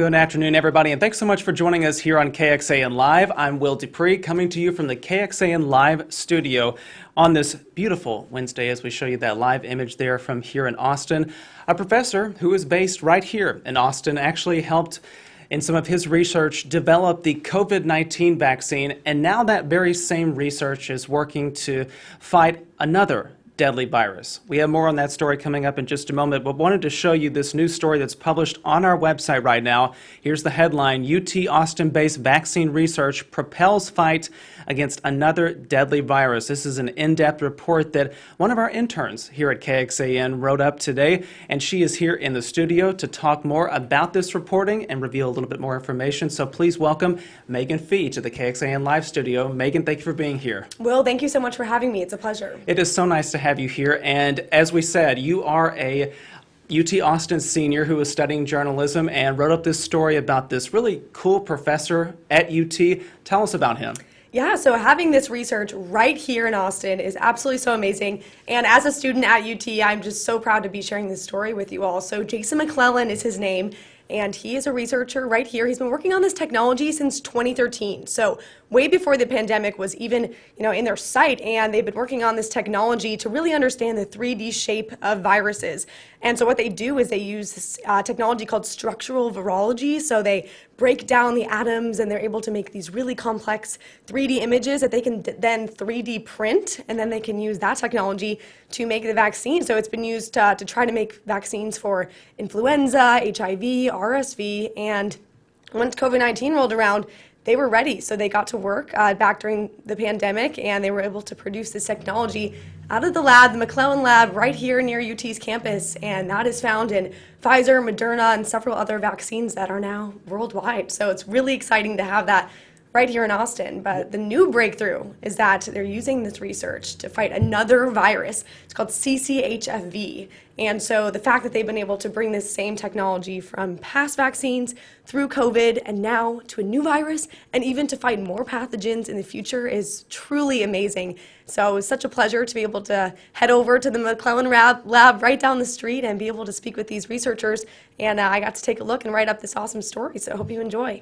Good afternoon, everybody, and thanks so much for joining us here on KXAN Live. I'm Will DuPree, coming to you from the KXAN Live studio on this beautiful Wednesday as we show you that live image there from here in Austin. A professor who is based right here in Austin actually helped in some of his research develop the COVID-19 vaccine, and now that very same research is working to fight another deadly virus. We have more on that story coming up in just a moment, but wanted to show you this news story that's published on our website right now. Here's the headline: UT Austin-based vaccine research propels fight against another deadly virus. This is an in-depth report that one of our interns here at KXAN wrote up today, and she is here in the studio to talk more about this reporting and reveal a little bit more information. So please welcome Megan Fee to the KXAN Live studio. Megan, thank you for being here. Will, thank you so much for having me. It's a pleasure. It is so nice to have you here, and as we said, you are a UT Austin senior who is studying journalism and wrote up this story about this really cool professor at UT. Tell us about him. Yeah, so having this research right here in Austin is absolutely so amazing. And as a student at UT, I'm just so proud to be sharing this story with you all. So Jason McClellan is his name, and he is a researcher right here. He's been working on this technology since 2013. So way before the pandemic was even, in their sight, and they've been working on this technology to really understand the 3D shape of viruses. And so what they do is they use this technology called structural virology. So they break down the atoms, and they're able to make these really complex 3D images that they can then 3D print, and then they can use that technology to make the vaccine. So it's been used to try to make vaccines for influenza, HIV, RSV, and once COVID-19 rolled around, they were ready. So they got to work back during the pandemic, and they were able to produce this technology out of the lab, the McClellan lab, right here near UT's campus. And that is found in Pfizer, Moderna, and several other vaccines that are now worldwide. So it's really exciting to have that right here in Austin. But the new breakthrough is that they're using this research to fight another virus. It's called CCHFV. And so the fact that they've been able to bring this same technology from past vaccines through COVID and now to a new virus and even to fight more pathogens in the future is truly amazing. So it was such a pleasure to be able to head over to the McClellan lab right down the street and be able to speak with these researchers. And I got to take a look and write up this awesome story. So I hope you enjoy.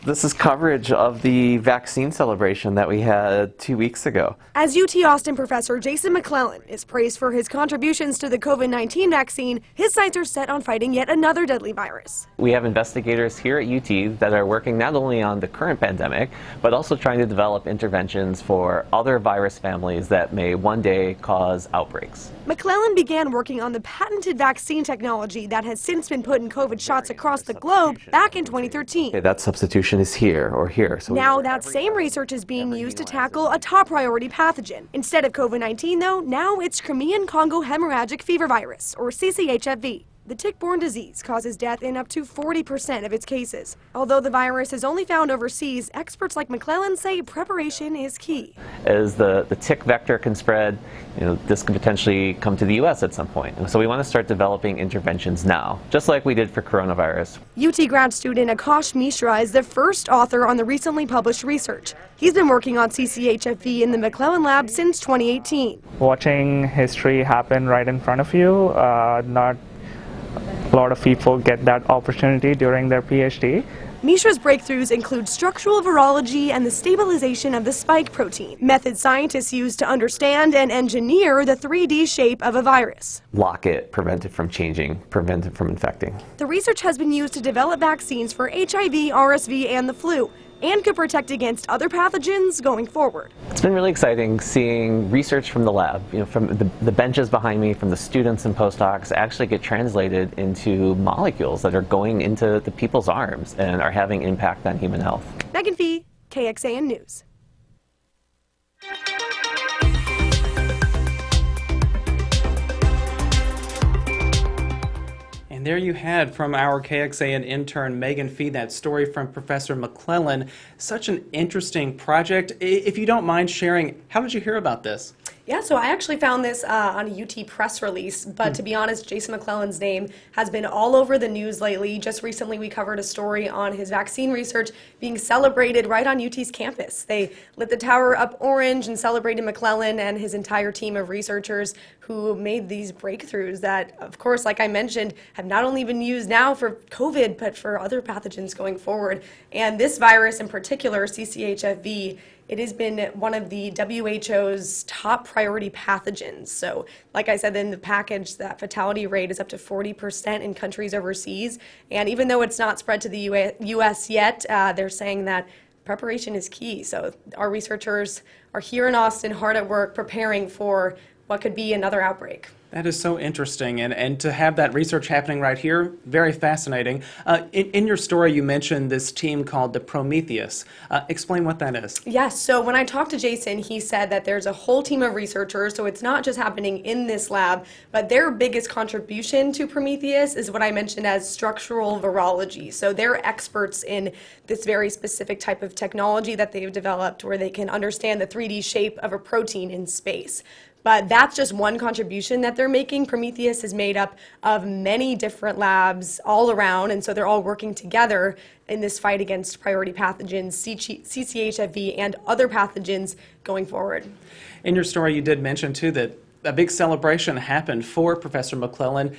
This is coverage of the vaccine celebration that we had 2 weeks ago. As UT Austin professor Jason McClellan is praised for his contributions to the COVID-19 vaccine, his sights are set on fighting yet another deadly virus. We have investigators here at UT that are working not only on the current pandemic, but also trying to develop interventions for other virus families that may one day cause outbreaks. McClellan began working on the patented vaccine technology that has since been put in COVID shots across the globe back in 2013. Okay, that substitution is here or here. So now that same research is being used to tackle a top priority pathogen. Instead of COVID-19 though, now it's Crimean Congo hemorrhagic fever virus, or CCHFV. The tick-borne disease causes death in up to 40% of its cases. Although the virus is only found overseas, experts like McClellan say preparation is key. As the tick vector can spread, this could potentially come to the U.S. at some point. And so we want to start developing interventions now, just like we did for coronavirus. UT grad student Akash Mishra is the first author on the recently published research. He's been working on CCHFV in the McClellan lab since 2018. Watching history happen right in front of you, not a lot of people get that opportunity during their PhD. Mishra's breakthroughs include structural virology and the stabilization of the spike protein, methods scientists use to understand and engineer the 3D shape of a virus. Lock it, prevent it from changing, prevent it from infecting. The research has been used to develop vaccines for HIV, RSV, and the flu, and could protect against other pathogens going forward. It's been really exciting seeing research from the lab, from the benches behind me, from the students and postdocs, actually get translated into molecules that are going into the people's arms and are having impact on human health. Megan Fee, KXAN News. And there you had from our KXAN intern Megan Fee that story from Professor McClellan. Such an interesting project. If you don't mind sharing, how did you hear about this? Yeah, so I actually found this on a UT press release, but to be honest, Jason McClellan's name has been all over the news lately. Just recently, we covered a story on his vaccine research being celebrated right on UT's campus. They lit the tower up orange and celebrated McClellan and his entire team of researchers who made these breakthroughs that, of course, like I mentioned, have not only been used now for COVID, but for other pathogens going forward. And this virus in particular, CCHFV, it has been one of the WHO's top priority pathogens. So, like I said in the package, that fatality rate is up to 40% in countries overseas. And even though it's not spread to the US yet, they're saying that preparation is key. So our researchers are here in Austin, hard at work, preparing for what could be another outbreak. That is so interesting, and to have that research happening right here, very fascinating. In your story, you mentioned this team called the Prometheus. Explain what that is. Yes, so when I talked to Jason, he said that there's a whole team of researchers, so it's not just happening in this lab, but their biggest contribution to Prometheus is what I mentioned as structural virology. So they're experts in this very specific type of technology that they've developed where they can understand the 3D shape of a protein in space. But that's just one contribution that they're making. Prometheus is made up of many different labs all around, and so they're all working together in this fight against priority pathogens, CCHFV, and other pathogens going forward. In your story, you did mention, too, that a big celebration happened for Professor McClellan.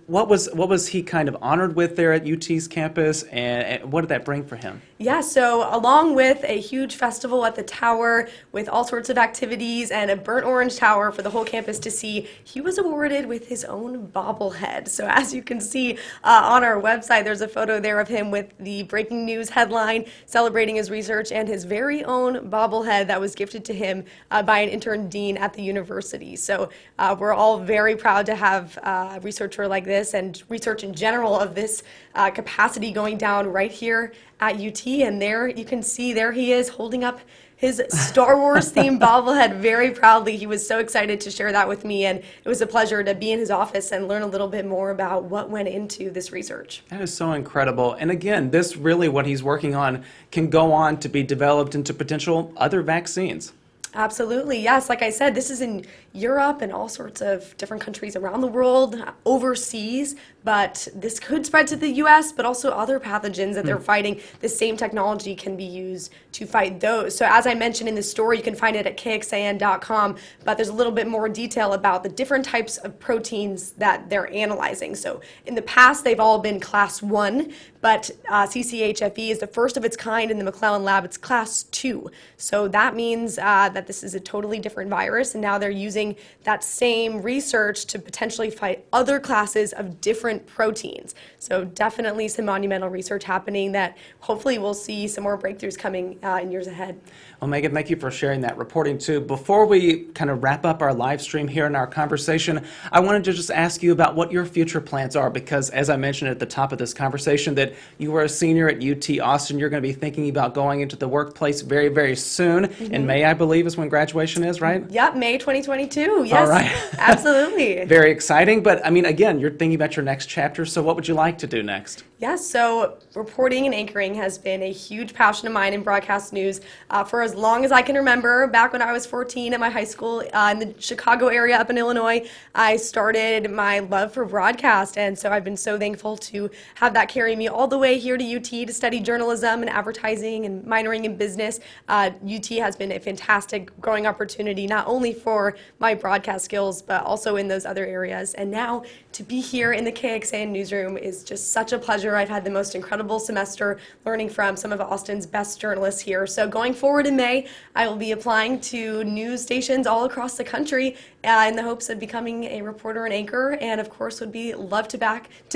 What was he kind of honored with there at UT's campus, and what did that bring for him? Yeah, so along with a huge festival at the tower with all sorts of activities and a burnt orange tower for the whole campus to see, he was awarded with his own bobblehead. So as you can see on our website, there's a photo there of him with the breaking news headline celebrating his research and his very own bobblehead that was gifted to him by an intern dean at the university. So we're all very proud to have a researcher like this and research in general of this capacity going down right here at UT, and there you can see there he is holding up his Star Wars themed bobblehead very proudly. He was so excited to share that with me, and it was a pleasure to be in his office and learn a little bit more about what went into this research. That is so incredible. And again, this really, what he's working on, can go on to be developed into potential other vaccines. Absolutely, yes. Like I said, this is in Europe and all sorts of different countries around the world, overseas, but this could spread to the US, but also other pathogens that they're fighting. The same technology can be used to fight those. So as I mentioned in the story, you can find it at KXAN.com, but there's a little bit more detail about the different types of proteins that they're analyzing. So in the past, they've all been class 1, but CCHFE is the first of its kind in the McClellan lab. It's class 2. So that means that this is a totally different virus, and now they're using that same research to potentially fight other classes of different proteins. So definitely some monumental research happening that hopefully we'll see some more breakthroughs coming in years ahead. Well, Megan, thank you for sharing that reporting too. Before we kind of wrap up our live stream here in our conversation, I wanted to just ask you about what your future plans are, because as I mentioned at the top of this conversation that you were a senior at UT Austin, you're going to be thinking about going into the workplace very, very soon. In May, I believe, is when graduation is, right? Yep, May 2022. Yes, all right. Absolutely. Very exciting, but I mean, again, you're thinking about your next chapter, so what would you like to do next? Yes, so reporting and anchoring has been a huge passion of mine in broadcast news for as long as I can remember. Back when I was 14 at my high school in the Chicago area up in Illinois, I started my love for broadcast, and so I've been so thankful to have that carry me all the way here to UT to study journalism and advertising and minoring in business. UT has been a fantastic growing opportunity, not only for my broadcast skills, but also in those other areas. And now to be here in the KXAN newsroom is just such a pleasure. I've had the most incredible semester learning from some of Austin's best journalists here. So going forward in May, I will be applying to news stations all across the country in the hopes of becoming a reporter and anchor, and of course would be love to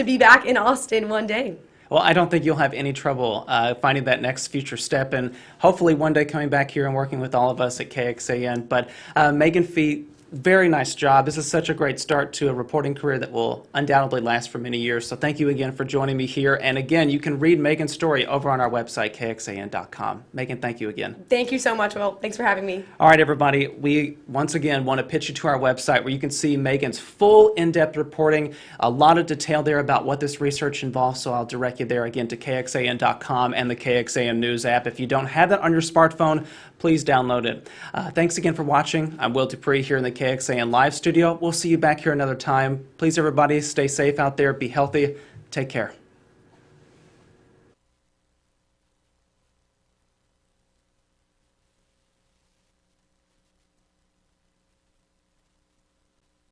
be back in Austin one day. Well, I don't think you'll have any trouble finding that next future step, and hopefully one day coming back here and working with all of us at KXAN. But Megan Fee, very nice job. This is such a great start to a reporting career that will undoubtedly last for many years. So thank you again for joining me here. And again, you can read Megan's story over on our website, KXAN.com. Megan, thank you again. Thank you so much, Will. Thanks for having me. All right, everybody. We, once again, want to pitch you to our website where you can see Megan's full in-depth reporting, a lot of detail there about what this research involves. So I'll direct you there again to KXAN.com and the KXAN News app. If you don't have that on your smartphone, please please download it. Thanks again for watching. I'm Will DuPree here in the KXAN Live studio. We'll see you back here another time. Please, everybody, stay safe out there. Be healthy. Take care.